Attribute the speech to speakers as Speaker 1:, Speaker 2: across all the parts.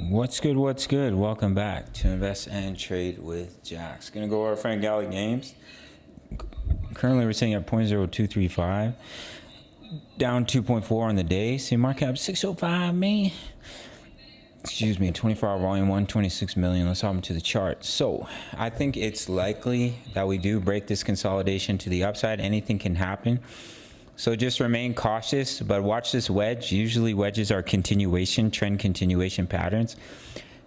Speaker 1: What's good? What's good? Welcome back to Invest and Trade with Jaxx. Gonna go over our friend Gala games. Currently, we're sitting at 0.0235, down 2.4 on the day. See, market cap 605, man. Excuse me, 24-hour volume 126 million. Let's hop into the chart. So, I think it's likely that we do break this consolidation to the upside. Anything can happen. So just remain cautious, but watch this wedge. Usually wedges are trend continuation patterns.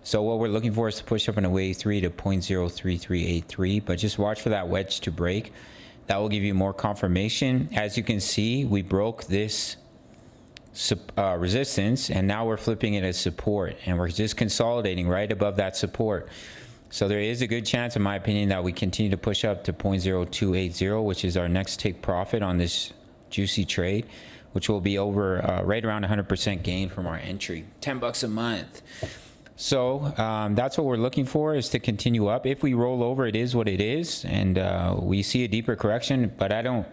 Speaker 1: So what we're looking for is to push up in a wave 3 to 0.03383, but just watch for that wedge to break. That will give you more confirmation. As you can see, we broke this resistance, and now we're flipping it as support, and we're just consolidating right above that support. So there is a good chance, in my opinion, that we continue to push up to 0.0280, which is our next take profit on this juicy trade, which will be over right around 100% gain from our entry. $10 a month. So that's what we're looking for, is to continue up. If we roll over, it is what it is, and we see a deeper correction, but I don't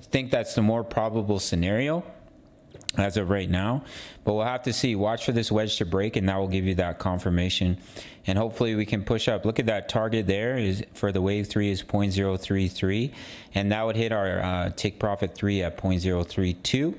Speaker 1: think that's the more probable scenario as of right now, but we'll have to see. Watch for this wedge to break, and that will give you that confirmation, and hopefully we can push up. Look at that target there, is for the wave 3 is 0.033, and that would hit our take profit 3 at 0.032,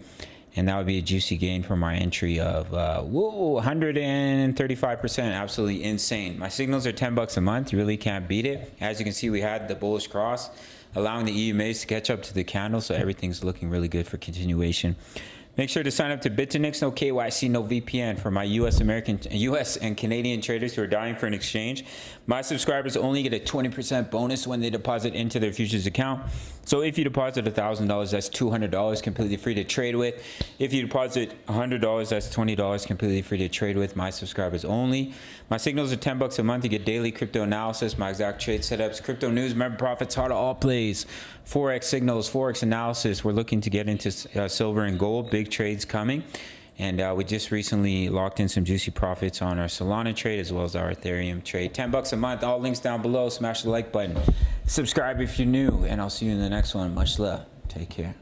Speaker 1: and that would be a juicy gain from our entry of 135%. Absolutely insane. My signals are $10 a month. You really can't beat it. As you can see, we had the bullish cross, allowing the EMAs to catch up to the candle, so everything's looking really good for continuation. Make sure to sign up to Bitfinex, no KYC, no VPN, for my US and Canadian traders who are dying for an exchange. My subscribers only get a 20% bonus when they deposit into their futures account. So if you deposit $1,000, that's $200 completely free to trade with. If you deposit $100, that's $20 completely free to trade with. My subscribers only. My signals are $10 a month. You get daily crypto analysis, my exact trade setups, crypto news, member profits, how to all plays, Forex signals, Forex analysis. We're looking to get into silver and gold, big trades coming. And we just recently locked in some juicy profits on our Solana trade as well as our Ethereum trade. $10 a month. All links down below. Smash the like button. Subscribe if you're new, and I'll see you in the next one. Much love. Take care.